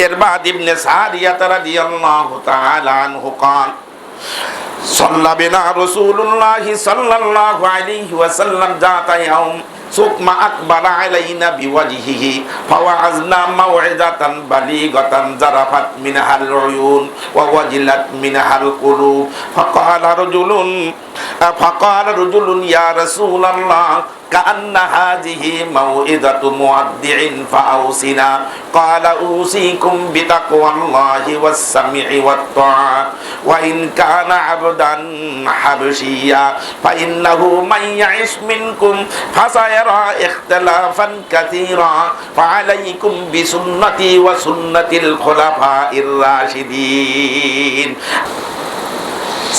ইরবাদ ইবনে সারিয়া রাদিয়াল্লাহু তাআলা আনহু قال صلى بنا رسول الله صلى الله عليه وسلم ذات يوم ثم أقبل علينا بوجهه فوعظنا موعظة بليغة ذرفت منها العيون ووجلت منها القلوب فقال رجل يا رسول الله كأن هذه موعظة مودع فأوصنا قال أوصيكم بتقوى الله والسمع والطاعة وإن كان عبدا حبشيا فإنه من يعش منكم فسيرى اختلافا كثيرا فعليكم بسنتي وسنة الخلفاء الراشدين.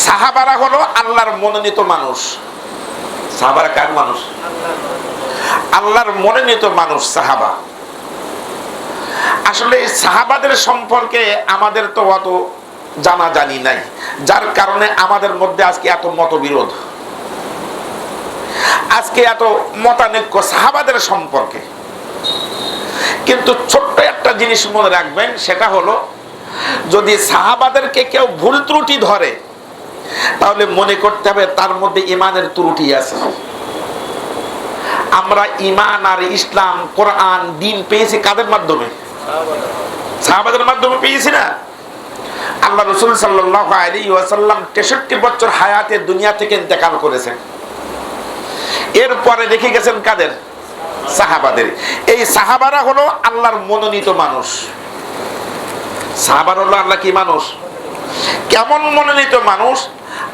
সাহাবারা হলো আল্লাহর মনোনীত মানুষ। সাহাবারা কার মানুষ? আল্লাহর মনোনীত মানুষ সাহাবা। আসলে সাহাবাদের সম্পর্কে আমাদের তো অত জানাজানি নাই, যার কারণে আমাদের মধ্যে আজকে এত মতবিরোধ, আজকে এত মতানৈক্য সাহাবাদের সম্পর্কে। কিন্তু ছোট্ট একটা জিনিস মনে রাখবেন, সেটা হলো যদি সাহাবাদেরকে কেউ ভুল ত্রুটি ধরে তাহলে মনে করতে হবে তার মধ্যে ঈমানের ত্রুটি আছে। আমরা ঈমান আর ইসলাম, কোরআন, দ্বীন পেয়েছি কাদের মাধ্যমে? সাহাবাদের মাধ্যমে পেয়েছি না? আল্লাহ রাসূল সাল্লাল্লাহু আলাইহি ওয়াসাল্লাম 63 বছর হায়াতে দুনিয়া থেকে ইন্তেকাল করেছেন। এরপরে রেখে গেছেন কাদের? সাহাবাদের। এই সাহাবারা হলো আল্লাহর মনোনীত মানুষ। সাহাবারা হলো আল্লাহ কি মানুষ? কেমন মনোনীত মানুষ?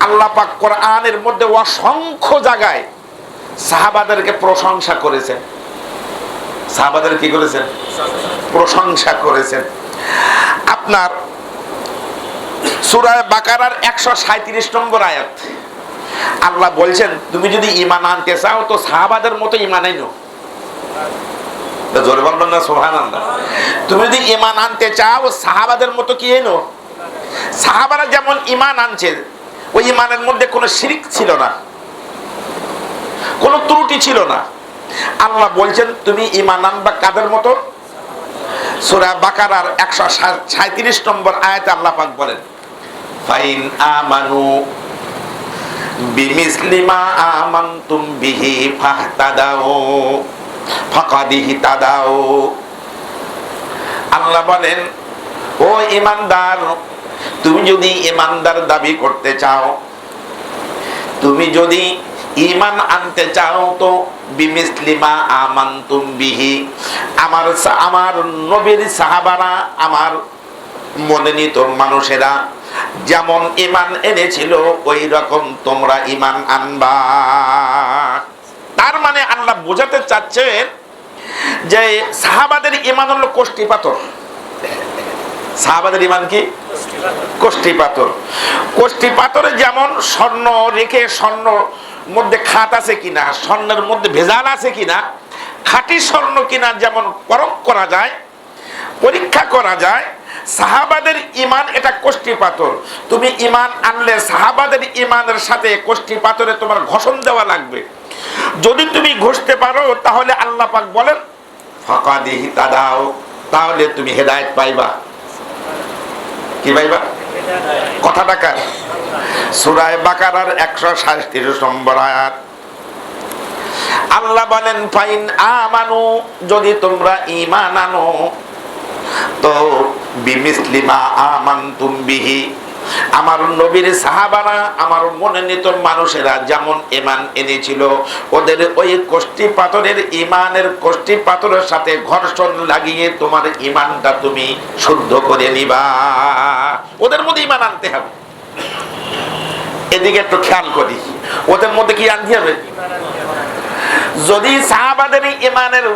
আল্লাহ পাক কোরআনের মধ্যে অসংখ্য জায়গায় সাহাবাদেরকে প্রশংসা করেছেন। সাহাবাদের কি করেছেন? প্রশংসা করেছেন। আপনার সূরা বাকারার 137 নম্বর আয়াত আল্লাহ বলছেন, তুমি যদি ঈমান আনতে চাও তো সাহাবাদের মতো ঈমান আনো। জোরে বলবেন না সুবহানাল্লাহ। তুমি যদি ঈমান আনতে চাও সাহাবাদের মতো কি এনো। সাহাবারা যেমন ঈমান আনছে, ওই ঈমানের মধ্যে কোনো শিরক ছিল না, কোনো ত্রুটি ছিল না। আল্লাহ বলছেন তুমি ঈমান আনবা কাদের মতো? সূরা বাকারার 137 নম্বর আয়াতে আল্লাহ পাক বলেন, ফাইন আমানু বিমিসলি মা আমানতুম বিহি ফাহতাদাউ ফাকাদ ইহতাদাউ। আল্লাহ বলেন, ও ঈমানদার, তুমি যদি ঈমানদার দাবি করতে চাও, তুমি যদি ঈমান আনতে চাও তো বিমিসলি মা আমানতুম বিহি, আমার নবীর সাহাবারা, আমার মনোনীত মানুষেরা যেমন ঈমান এনেছিল ওই রকম তোমরা ঈমান আনবা। তার মানে আল্লাহ বোঝাতে চাচ্ছেন যে সাহাবাদের ঈমান হলো কষ্টি পাথর। সাহাবাদের ঈমান কি? কষ্টি পাথর। কষ্টি পাথরে যেমন স্বর্ণ রেখে স্বর্ণ মধ্যে খাত আছে কিনা, স্বর্ণের মধ্যে ভেজাল আছে কিনা, খাঁটি স্বর্ণ কিনা যেমন পরখ করা যায়, পরীক্ষা করা যায়, সাহাবাদের ঈমান এটা কষ্টি পাথর। তুমি ঈমান আনলে সাহাবাদের ঈমানের সাথে কষ্টি পাথরে তোমার ঘষণ দেওয়া লাগবে। যদি তুমি ঘষতে পারো তাহলে আল্লাহ পাক বলেন ফাকাদ ইহতাদাউ, তাহলে তুমি হেদায়েত পাইবা। কি পাইবা? কথাটা কার? সূরা বাকারার 137 নম্বর আয়াত আল্লাহ বলেন, ফাইন আমানু, যদি তোমরা ঈমান আনো তো বিমিসলি মা আমানতুম বিহি, আমার নবীর সাহাবারা, আমার মনোনীত মানুষেরা যেমন ঈমান এনেছিল, ওদের ওই কষ্টি পাথরের ঈমানের কষ্টি পাথরের সাথে ঘর্ষণ লাগিয়ে তোমার ঈমানটা তুমি শুদ্ধ করে নিবা। ওদের মধ্যে ঈমান আনতে হবে। এদিকে একটু খেয়াল করি, ওদের মধ্যে কি আনতে হবে? যদি সাহাবাদের ঈমানের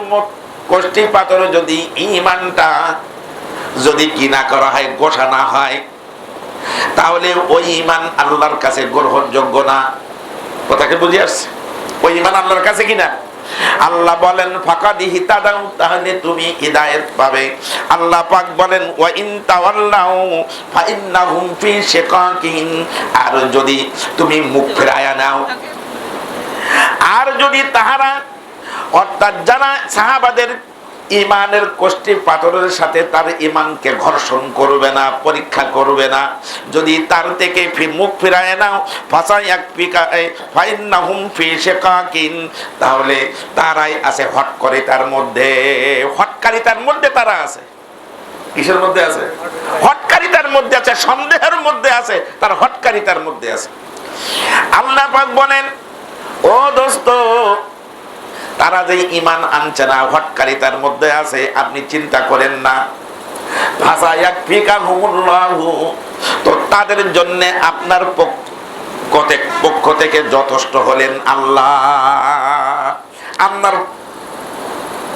কষ্টি পাথরে যদি ঈমানটা যদি কি না করা হয়, গোসা না হয়, তাহলে ওই ঈমান আল্লাহর কাছে গ্রহণযোগ্য না। কথাকে বুঝে আসছে? ওই ঈমান আল্লাহর কাছে কিনা? আল্লাহ বলেন ফাকাদ ইহতাদাউ, তাহলে তুমি হিদায়াত পাবে। আল্লাহ পাক বলেন ওয়া ইন তাওয়াল্লাউ ফাইন্নাহুম ফি শিকাকিন, আর যদি তুমি মুখ ফিরায়া নাও, আর যদি তাহারা অর্থাৎ যারা সাহাবাদের ইমানের কোষ্ঠী পাথরের সাথে তার ইমানকে ঘর্ষণ করবে না, পরীক্ষা করবে না। যদি তার থেকে মুখ ফিরায় নাও, তাহলে তারাই আছে হটকারিতার মধ্যে। হটকারিতার মধ্যে তারা আছে। কিসের মধ্যে আছে? হটকারিতার মধ্যে আছে, সন্দেহের মধ্যে আছে, তার হটকারিতার মধ্যে আছে। আল্লাহ পাক বলেন, ও দোস্ত, তারা যে ঈমান আনছে না, হটকারিতার মধ্যে আছে, আপনি চিন্তা করেন না। তো তাদের জন্য আপনার পক্ষ থেকে যথেষ্ট হলেন আল্লাহ। আপনার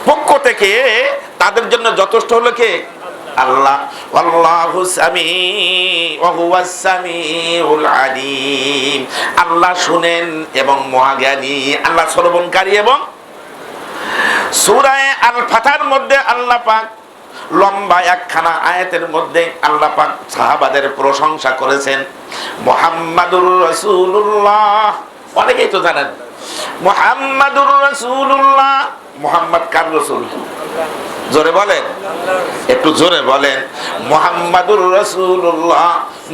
পক্ষ থেকে তাদের জন্য যথেষ্ট হলো কে? আল্লাহ। আল্লাহু হুয়াস সামিউল আলিম। আল্লাহ শুনেন এবং মহাজ্ঞানী, আল্লাহ শ্রবণকারী। এবং সূরা আল ফাতহার মধ্যে আল্লাহ পাক লম্বা একখানা আয়াতের মধ্যে আল্লাহ পাক সাহাবাদের প্রশংসা করেছেন। মুহাম্মাদুর রাসূলুল্লাহ, অনেকেই তো জানেন মুহাম্মাদুর রাসূলুল্লাহ। মুহাম্মদ কার রাসূল? জোরে বলেন, একটু জোরে বলেন। মুহাম্মাদুর রাসূলুল্লাহ,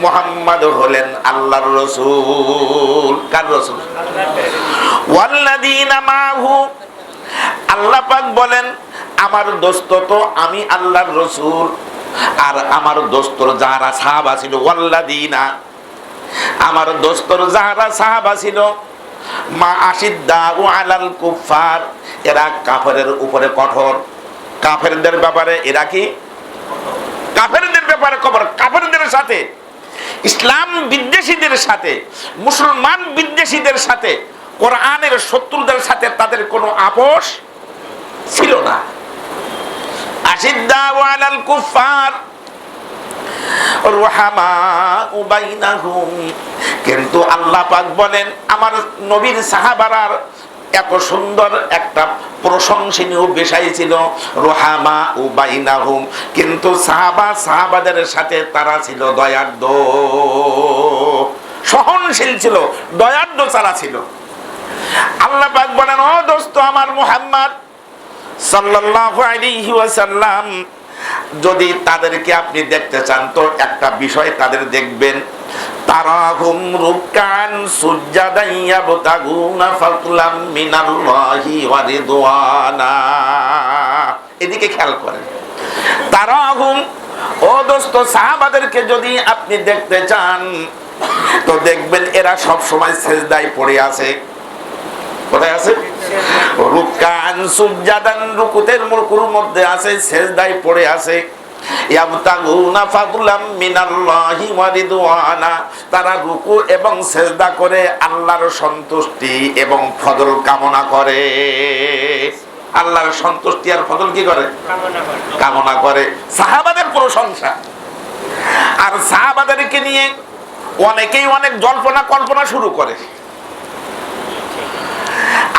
মুহাম্মদ হলেন আল্লাহর রাসূল। কার রাসূল? ওয়াল্লাযীনা মাহু, আল্লাহ পাক বলেন আমার দোস্ত তো আমি আল্লাহর রাসূল, আর আমার দোস্তর যারা সাহাবা ছিল, ওয়াল্লাযীনা, আমার দোস্তর যারা সাহাবা ছিল, মা আশিদ্দাউ আলাল কুফার, এরা কাফেরের উপরে কঠোর। কাফেরদের ব্যাপারে এরা কি? কাফেরদের ব্যাপারে কঠোর। কাফেরদের সাথে, ইসলাম বিদ্বেষীদের সাথে, মুসলমান বিদ্বেষীদের সাথে, কোরআনের শত্রুদের সাথে তাদের কোনো আপোষ ছিল না। আশিদ্দাউ আলাল কুফার রুহামাউ বাইনাহুম। কিন্তু আল্লাহ পাক বলেন আমার নবীর সাহাবারার এত সুন্দর একটা প্রশংসনীয় বিষয় ছিল, রুহামাউ বাইনাহুম। কিন্তু সাহাবাদের সাথে তারা ছিল দয়ার্দ্র, সহনশীল ছিল, দয়ার্দ্র তারা ছিল। আল্লাহ পাক বলেন ও দোস্ত আমার মুহাম্মদ সাল্লাল্লাহু আলাইহি ওয়াসাল্লাম, যদি তাদেরকে আপনি দেখতে চান তো একটা বিষয় তাদের দেখবেন, তারাহুম রুকআন সুজদান ইয়াবতাগুনা ফাদলাম মিনাল্লাহি ওয়া রিদওয়ানা। এদিকে খেয়াল করেন। তারাহুম, ও দোস্ত সাহাবাদেরকে যদি আপনি দেখতে চান তো দেখবেন এরা সব সময় সিজদায় পড়ে আছে। কোথায় আছে? রুকআন সুজদান, রুকুতের মুরকুর মধ্যে আছে, সিজদায় পড়ে আছে। ইয়াবতাগুনা ফাদলাম মিনাল্লাহি ওয়া রিদওয়ানা, তারা রুকু এবং সিজদা করে আল্লাহর সন্তুষ্টি এবং ফজল কামনা করে। আল্লাহর সন্তুষ্টি আর ফজল কি করে? কামনা করে। সাহাবাদের প্রশংসা। আর সাহাবাদেরকে নিয়ে অনেকেই অনেক জল্পনা কল্পনা শুরু করে।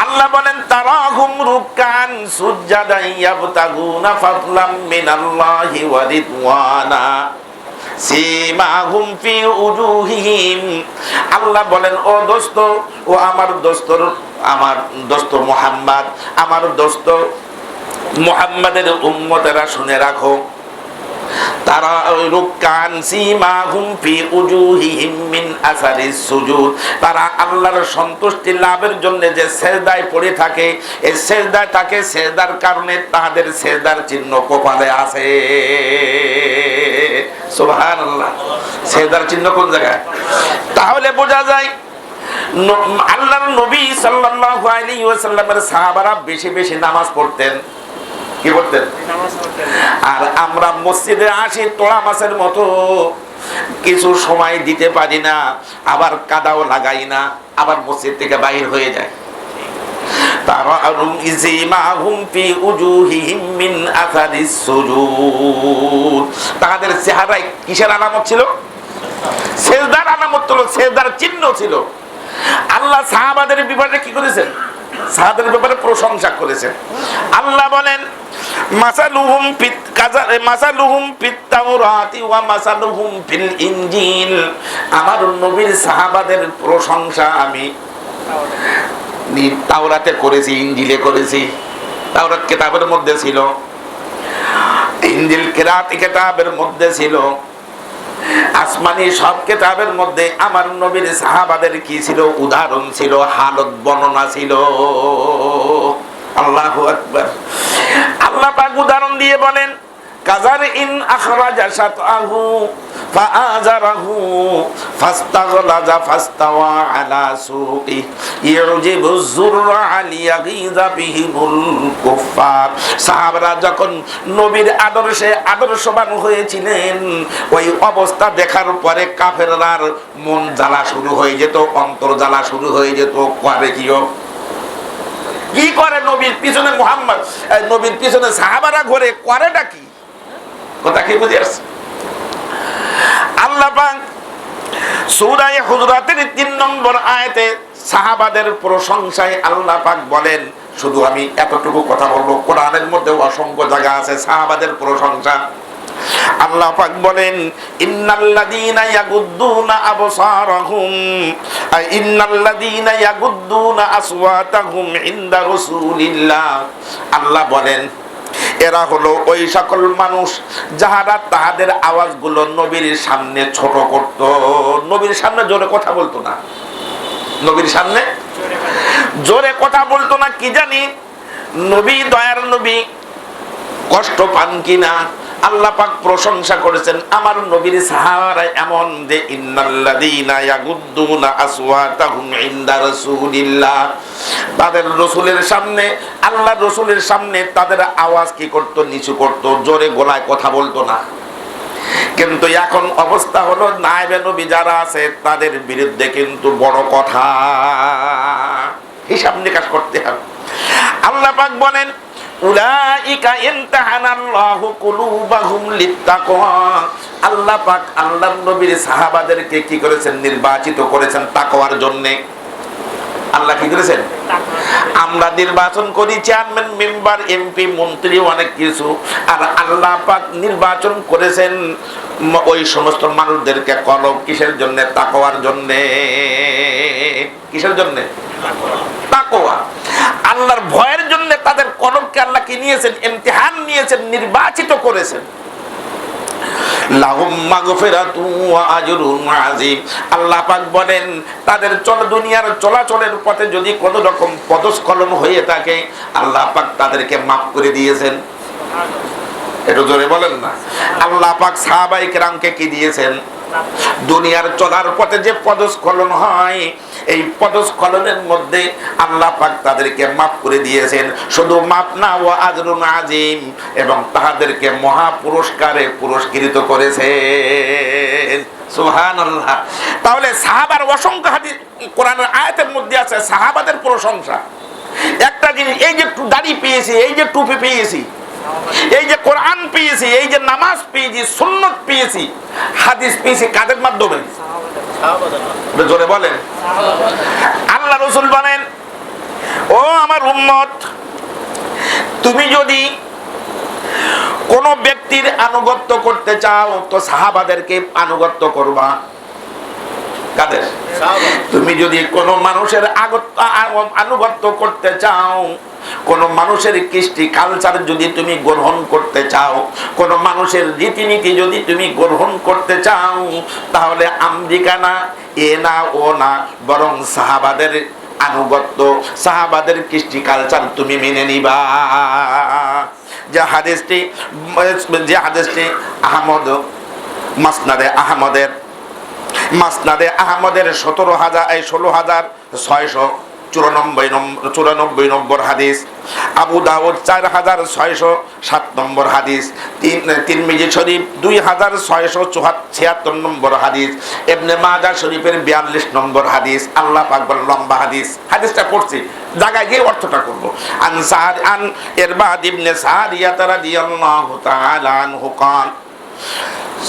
আল্লাহ বলেন তারাহুম রুকআন সুজদান ইয়াবতাগুনা ফাদলাম মিনাল্লাহি ওয়া রিদওয়ানা সীমাহুম ফি উজুহিহিম। আল্লাহ বলেন ও দোস্ত, ও আমার দোস্ত মুহাম্মদ, আমার দোস্ত মুহাম্মাদের উম্মতেরা শুনে রাখো, তারা রুকআন সীমাহুম ফি উজুহিহিম মিন আসারিস সুজুদ, তারা আল্লাহর সন্তুষ্টি লাভের জন্য যে সিজদায় পড়ে থাকে, এই সিজদায় থাকে, সিজদার কারণে তাদের সিজদার চিহ্ন কপালে আছে। সুবহানাল্লাহ। সিজদার চিহ্ন কোন জায়গায়? তাহলে বোঝা যায় আল্লাহর নবী সাল্লাল্লাহু আলাইহি ওয়াসাল্লামের সাহাবারা বেশি বেশি নামাজ পড়তেন। কি করতেন? আর আমরা মসজিদে আসি তোড়া মাছের মতো, কিছু সময় দিতে পারি না, আবার কাদাও লাগাই না, আবার মসজিদ থেকে বাইর হয়ে যায়। তারাহুম ইসিমাহুম ফি উজুহিহিম মিন আসারিস সুজুদ, তাদের চেহারায় কিসের আলামত ছিল? সিজদার আলামত ছিল, সিজদার চিহ্ন ছিল। আল্লাহ সাহাবাদের ব্যাপারে কি করেছেন? সাহাবাদের ব্যাপারে প্রশংসা করেছেন। আল্লাহ বলেন মাসালুহুম ফিত তাওরাতি ওয়া মাসালুহুম ফিল ইনজিল। আমার নবীর সাহাবাদের প্রশংসা আমি তাওরাতে করেছি, ইনজিলে করেছি। তাওরাত কিতাবের মধ্যে ছিল, ইনজিল কিরাতি কিতাবের মধ্যে ছিল, আসমানি সব কিতাবের মধ্যে আমার নবীর সাহাবাদের কি ছিল, উদাহরণ ছিল, হালত বর্ণনা ছিল। আল্লাহু আকবার। আল্লাহ পাক উদাহরণ দিয়ে বলেন, কাজার ইন আখরাজা শাতআহু ফাআযারাহু ফাস্তাগলাযা ফাস্তাওয়া আলা সুকি ইউজিবু যুররা লিয়াগীযা বিহিমুল কুফফার। সাহাবারা যখন নবীর আদর্শে আদর্শবান হয়েছিলেন, ওই অবস্থা দেখার পরে কাফেররার মন জ্বালা শুরু হয়ে যেত, অন্তর জ্বালা শুরু হয়ে যেত। করে কি করে নবীর পিছনে মুহাম্মদ, নবীর পিছনে সাহাবারা ঘুরে করেটা কি? কথা কি বুঝে আসছে? আল্লাহ পাক সূরা হুজুরাতের 3 নম্বর আয়াতে সাহাবাদের প্রশংসায় আল্লাহ পাক বলেন, শুধু আমি এতটুকু কথা বলবো, কোরআনের মধ্যে অসংখ্য জায়গা আছে সাহাবাদের প্রশংসা। আল্লাহ পাক বলেন, ইন্নাল্লাযীনা ইয়াগুদ্দুনা আবসারাহুম ইন্নাল্লাযীনা ইয়াগুদ্দুনা আসওয়াতাহুম ইনদা রাসূলিল্লাহ। আল্লাহ বলেন, এরা হলো ওই সকল মানুষ যাহারা তাহাদের আওয়াজগুলো নবীর সামনে ছোট করত। নবীর সামনে জোরে কথা বলতো না, নবীর সামনে জোরে কথা বলতো না। কি জানি নবী, দয়ার নবী কষ্ট পান কিনা? আল্লাহ পাক প্রশংসা করেছেন আমার নবীর সাহাবারা এমন যে ইন্নাল্লাযীনা ইয়াগুদ্দুনা আসওয়াতাহুম ইনদা রাসূলিল্লাহ, তাদের রাসূলের সামনে, আল্লাহর রাসূলের সামনে তাদের আওয়াজ কি করত? নিচু করত, জোরে গলায় কথা বলতো না। কিন্তু এখন অবস্থা হলো নায়েবে নবী যারা আছে তাদের বিরুদ্ধে কিন্তু বড় কথা, হিসাব নিকাশ করতে হবে। আল্লাহ পাক বলেন, উলাইকা ইমতাহানাল্লাহু কুলুবাহুম লিত্তাকওয়া। আল্লাহ পাক আল্লাহর নবীর সাহাবাদেরকে কি করেছেন? নির্বাচিত করেছেন তাকওয়ার জন্য। আল্লাহ কি করেছেন? আমরা নির্বাচন করি চেয়ারম্যান, মেম্বার, এমপি, মন্ত্রী, অনেক কিছু, আর আল্লাহ পাক নির্বাচন করেছেন ওই সমস্ত মানুষদেরকে কলম কিসের জন্য? তাকওয়ার জন্য। কিসের জন্য? তাকওয়া, আল্লাহর ভয়ের জন্য তাদের কলমকে আল্লাহ কি নিয়েছেন? ইমতিহান নিয়েছেন, নির্বাচিত করেছেন। লাহুম মাগফিরাতু ওয়া আজরুন আযীম। আল্লাহ পাক বলেন, তাদের দুনিয়ার চলাচলের পথে যদি কোন রকম পদস্খলন হয়ে থাকে আল্লাহ পাক তাদেরকে মাফ করে দিয়েছেন। একটু জোরে বলেন না। আল্লাহ পাক সাহাবায়ে কেরামকে কি দিয়েছেন? দুনিয়ার চলার পথে যে পদস্খলন হয়, এই পদস্খলনের মধ্যে আল্লাহ পাক তাদেরকে মাফ করে দিয়েছেন। শুধু মাফ না, ওয়া আজরুন আযীম, এবং তাদেরকে মহা পুরস্কারে পুরস্কৃত করেছেন। সুবহানাল্লাহ। তাহলে সাহাবার অসংখ্য হাদিস কোরআনের আয়াতের মধ্যে আছে সাহাবাদের প্রশংসা। একটা জিনিস, এই যে দাড়ি পেয়েছি, এই যে টুপি পেয়েছি, এই যে কোরআন পেয়েছি, এই যে নামাজ পেয়েছি, সুন্নত পেয়েছি, হাদিস পেয়েছি, কাদের মাধ্যমে? জোরে বলেন। আল্লাহ রাসূল বলেন, ও আমার উম্মত, তুমি যদি কোন ব্যক্তির আনুগত্য করতে চাও তো সাহাবাদেরকে আনুগত্য করবা। কাদের? তুমি যদি কোন মানুষের আনুগত্য করতে চাও, কোন মানুষের কৃষ্টি কালচার যদি তুমি গ্রহণ করতে চাও, কোন মানুষের রীতিনীতি যদি তুমি গ্রহণ করতে চাও, তাহলে আমেরিকা না, এ না, ও না, বরং সাহাবাদের আনুগত্য, সাহাবাদের কৃষ্টি কালচার তুমি মেনে নিবা। যে হাদিসটি আহমদ মাসনাদে আহমদের 16,694 নম্বর হাদিস, আবু দাউদ 4,607 নম্বর হাদিস, তিরমিজি শরীফ 2,676 নম্বর হাদিস, ইবনে মাজাহ শরীফের 42 নম্বর হাদিস। আল্লাহ পাক বলেন, লম্বা হাদিস, হাদিসটা পড়ছি, জায়গায় গিয়ে অর্থটা করব। আন ইরবাদ ইবনে সারিয়া রাদিয়াল্লাহু তাআলা আনহু قال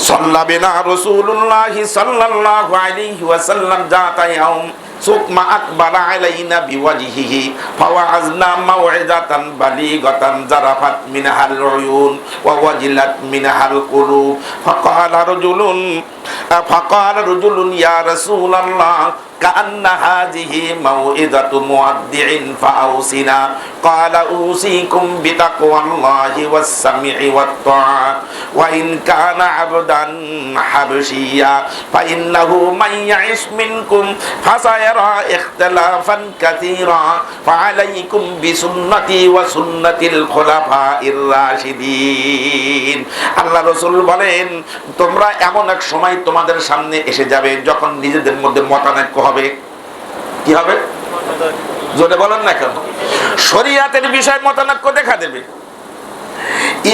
صلى بنا رسول الله صلى الله عليه وسلم ذات يوم ثم أقبل علينا بوجهه فوعظنا موعظة بليغة ذرفت منها العيون ووجلت منها القلوب فقال رجل يا رسول الله কান্না হাযিহি মাউইযাতু মুআদ্দিইন ফাআউসিনা ক্বালা উসিকুম বিতাকওয়াল্লাহি ওয়াস-সামি'i ওয়াত-তাআ ওয়া ইন কানা 'আবদান হাবশিয়্যা ফাইন্নাহু মান ইয়া'iশ মিনকুম ফাসায়ারা ইখতিলাফান কাসীরা ফাআলাইকুম বিসুন্নতি ওয়া সুন্নাতিল খুলাফাইর রাশিদিন। আল্লাহ রাসূল বলেন, তোমরা এমন এক সময় তোমাদের সামনে এসে যাবে যখন নিজেদের মধ্যে মতানৈক্য হবে। কি হবে? জোরে বলেন না কেন? শরীয়তের বিষয়ে মতানৈক্য দেখা দেবে,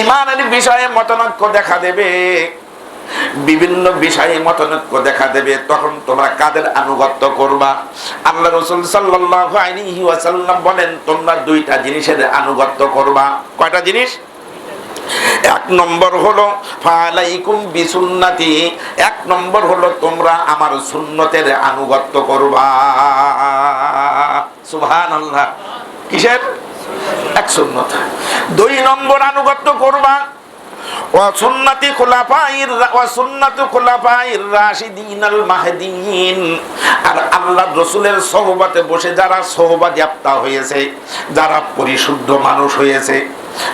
ঈমানের বিষয়ে মতানৈক্য দেখা দেবে, বিভিন্ন বিষয়ে মতানৈক্য দেখা দেবে। তখন তোমরা কাদের আনুগত্য করবা? আল্লাহ রাসূল সাল্লাল্লাহু আলাইহি ওয়াসাল্লাম বলেন, তোমরা দুইটা জিনিসের আনুগত্য করবা। কয়টা জিনিস? এক নম্বর হলো ফালাইকুম বিসুন্নতি, এক নম্বর হলো তোমরা আমার সুন্নতের আনুগত্য করবা। সুবহানাল্লাহ। কিসের? এক সুন্নত। দুই নম্বর আনুগত্য করবা ওয়া সুন্নতি খুলাফাইর ওয়া সুন্নাতু খুলাফাইর রাশিদিনাল মাহদিয়িন। আর আল্লাহর রাসূলের সোহবতে বসে যারা সোহবাদিয়াপ্তা হয়েছে, যারা পরিশুদ্ধ মানুষ হয়েছে,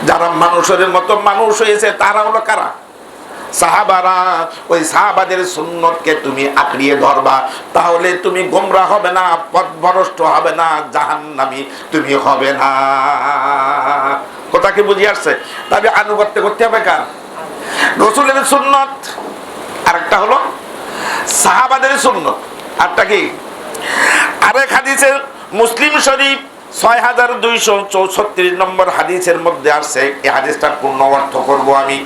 যারা মানুষের মতো মানুষ হয়েছে, তারা হলো কারা? সাহাবারা। ওই সাহাবাদের সুন্নতকে তুমি আঁকড়িয়ে ধরবা, তাহলে তুমি গোমরা হবে না, পথভ্রষ্ট হবে না, জাহান্নামী তুমি হবে না। কথা কি বুঝিয়ে আসছে? তবে আনুগত্য করতে হবে কার? রাসূলের সুন্নত। আরেকটা হলো সাহাবাদের সুন্নত। আরটা কি? আরেক হাদিসে মুসলিম শরীফ 6234 নম্বর হাদিসের মধ্যে আসছে, এই হাদিসটার পূর্ণ অর্থ করব আমি।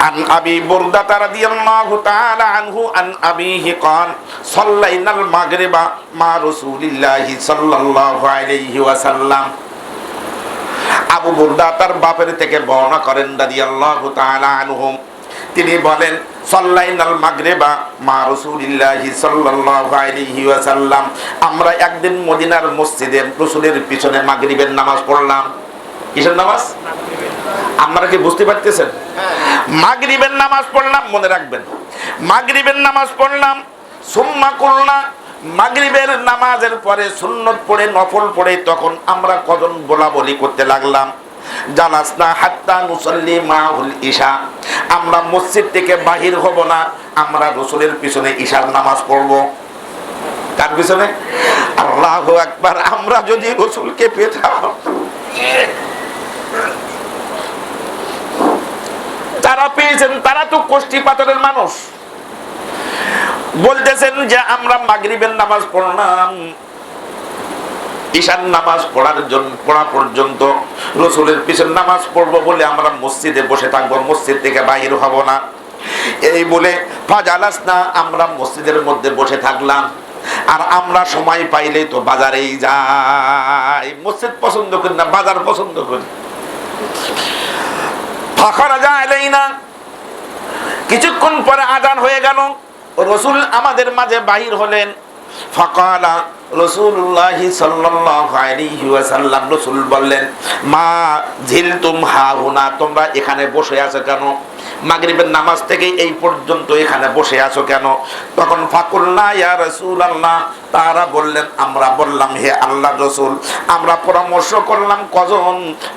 عن أبي بردة رضي الله تعالى عنه عن أبيه قال صلينا المغرب مع رسول الله صلى الله عليه وسلم। আবু বুরদা তার বাপের থেকে বর্ণনা করেন রাদিয়াল্লাহু তাআলা আনহু, তিনি বলেন সাল্লাইনাল মাগরিবা মা রাসূলিল্লাহি সাল্লাল্লাহু আলাইহি ওয়াসাল্লাম, আমরা একদিন মদিনার মসজিদে রাসূলের পিছনে মাগরিবের নামাজ পড়লাম। কিসের নামাজ? আপনারা কি বুঝতে পারতেছেন? মাগরিবের নামাজ পড়লাম, মনে রাখবেন, মাগরিবের নামাজ পড়লাম। সুম্মা কুলনা, মাগরিবের নামাজের পরে সুন্নত পড়ে নফল পড়ে তখন আমরা কজন বলা বলি করতে লাগলাম। জালাসনা হাত্তা নুসাল্লি মাহুল ইশা, আমরা মসজিদ থেকে বাহির হব না, আমরা রাসূলের পিছনে ইশার নামাজ পড়ব। কার পিছনে? আল্লাহু আকবার। আমরা যদি রাসূলকে পেতাম, তারা পেয়েছেন, তারা তো কোষ্ঠী পাথরের মানুষ। বলতেছেন যে আমরা মাগরিবের নামাজ পড়লাম, ঈশার নামাজ পড়া পর্যন্ত রাসূলের পিছনে নামাজ পড়বো বলে আমরা মসজিদে বসে থাকবো, মসজিদ থেকে বাইরে হব না। এই বলে ফাজালাসনা, আমরা মসজিদের মধ্যে বসে থাকলাম। আর আমরা সময় পাইলে তো বাজারেই যাই। মসজিদ পছন্দ করি না, বাজার পছন্দ করি। ফাখরাজা আলাইনা, কিছুক্ষণ পরে আযান হয়ে গেল, রাসূল আমাদের মাঝে বাহির হলেন। ফাকালা রাসূলুল্লাহ সাল্লাল্লাহু আলাইহি ওয়াসাল্লাম, রাসূল বললেন, মা জিলতুম হাহুনা, তোমরা এখানে বসে আছো কেন? মাগরিবের নামাজ থেকে এই পর্যন্ত এখানে বসে আছো কেন? তখন ফাকুলনা ইয়া রাসূলুল্লাহ, তারা বললেন, আমরা বললাম হে আল্লাহর রাসূল, আমরা পরামর্শ করলাম কজন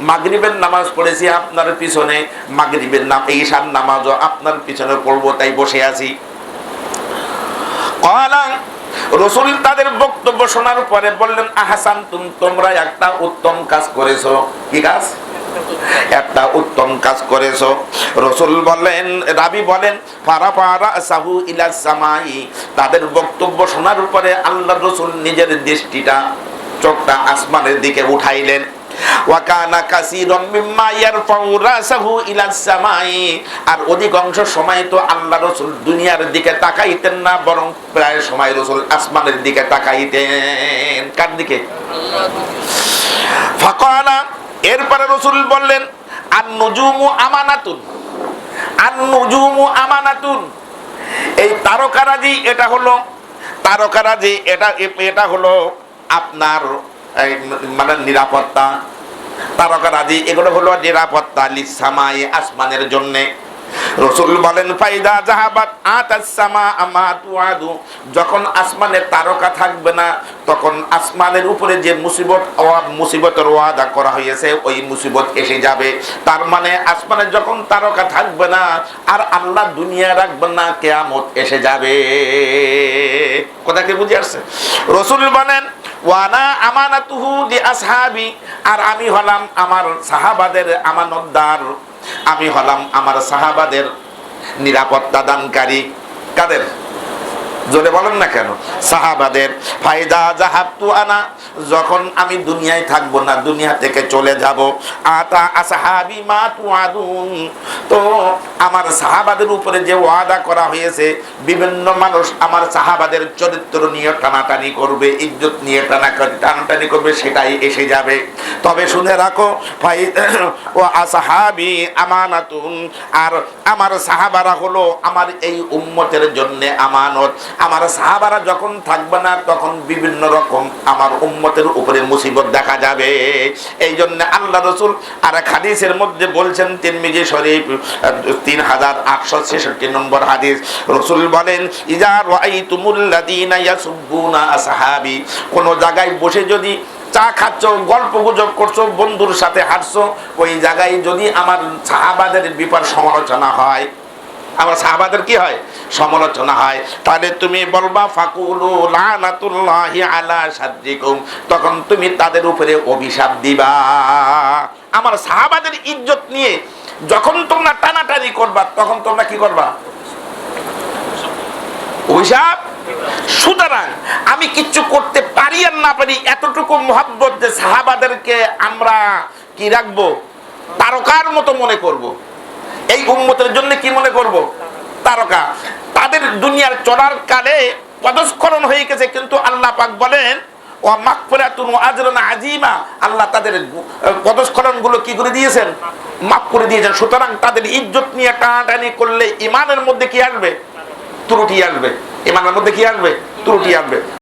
মাগরিবের নামাজ পড়েছি আপনার পিছনে, মাগরিবের ঈশার নামাজও আপনার পিছনে পড়বো, তাই বসে আছি। ক্বালা, রাসূল তাদের বক্তব্য শোনার পরে বললেন, আহসানতুম, তোমরা একটা উত্তম কাজ করেছো। কি কাজ? একটা উত্তম কাজ করেছো। রাসূল বলেন, রাবী বলেন, ফারাফারা সাহু ইলা সামাই, তাদের বক্তব্য শোনার পরে আল্লাহর রাসূল নিজের দৃষ্টিটা, চোখটা আসমানের দিকে উঠাইলেন। ওয়া কানা কাসীরাম মিম্মা ইয়ারফাউ রাসাহু ইলা সামাই, আর অধিকাংশ সময় তো আল্লাহর রাসূল দুনিয়ার দিকে তাকাইতেন না, বরং প্রায় সময় রাসূল আসমানের দিকে তাকাইতেন। কার দিকে? আল্লাহর দিকে। ফাকালা, এরপরে রাসূল বললেন, আন-নুজুমু আমানাতুন, আন-নুজুমু আমানাতুন, এই তারকারাজি, এটা হলো তারকারাজি, এটা হলো আপনার মানে নিরাপত্তা। তারকারাজি এগুলো হলো নিরাপত্তা, লিসামাই, আসমানের জন্যে। রাসূল বলেন ফাইদা জাহাবাত আতাস সামা আমা তুআদু, যখন আসমানে তারকা থাকবে না তখন আসমানের উপরে যে মুসিবতের ওয়াদা করা হয়েছে ওই মুসিবত এসে যাবে। তার মানে আসমানে যখন তারকা থাকবে না আর আল্লাহ দুনিয়া রাখবেন না, কিয়ামত এসে যাবে। কথা কি বুঝে আসছে? রাসূল বলেন ওয়ানা আমানাতুহু লি আসহাবি, আর আমি হলাম আমার সাহাবাদের আমানতদার, আমি হলাম আমার সাহাবাদের নিরাপত্তা দানকারী। কাদের? জোরে বলেন না কেন? সাহাবাদের। ফায়দা জাহাবতু আনা, যখন আমি দুনিয়ায় থাকবো না, দুনিয়া থেকে চলে যাব, আতা আসহাবি মা তুআদুন, তো আমার সাহাবাদের উপরে যে ওয়াদা করা হয়েছে, বিভিন্ন মানুষ আমার সাহাবাদের চরিত্র নিয়ে টানাটানি করবে, ইজ্জত নিয়ে টানাটানি করবে, সেটাই এসে যাবে। তবে শুনে রাখো ও আসহাবি আমানাতুন, আর আমার সাহাবারা হলো আমার এই উম্মতের জন্য আমানত। আমার সাহাবারা যখন থাকবে না তখন বিভিন্ন রকম আমার উম্মতের উপরে মুসিবত দেখা যাবে। এই জন্য আল্লাহ রাসূল আর এক হাদিসের মধ্যে বলছেন, তিরমিজি শরীফ 3866 নম্বর হাদিস, রাসূল বলেন ইজা রাআইতুমুল লাযিনা ইয়াসুবুনা আসহাবি, কোন জায়গায় বসে যদি চা খাচ্ছ, গল্প গুজব করছো, বন্ধুর সাথে হাঁটছো, ওই জায়গায় যদি আমার সাহাবাদের বিপর সমালোচনা হয়, আমার সাহাবাদের কি হয়? সমালোচনা হয়, তাহলে তুমি বলবা ফাকুলু লানাতুল্লাহি আলা সাদরিকুম, তখন তুমি তাদের উপরে অভিশাপ দিবা। আমার সাহাবাদের ইজ্জত নিয়ে যখন তোমরা টানাটানি করবা তখন তোমরা কি করবা? অভিশাপ। সুতরাং আমি কিচ্ছু করতে পারি আর না পারি, এতটুকু মহব্বত যে সাহাবাদেরকে আমরা কি রাখবো? তারকার মতো মনে করব। এই উম্মতের জন্য কি মনে করব? তারকা। তাদের দুনিয়ার চলার কালে পদস্খলন হয়ে গেছে, কিন্তু আল্লাহ পাক বলেন ও মাগফিরাতুন ওয়া আজরুন আযীমা, আল্লাহ তাদের পদস্খলন গুলো কি করে দিয়েছেন? মাফ করে দিয়েছেন। সুতরাং তাদের ইজ্জত নিয়ে টানাটানি করলে ইমানের মধ্যে কি আসবে? ত্রুটি আসবে। ইমানের মধ্যে কি আসবে? ত্রুটি আসবে।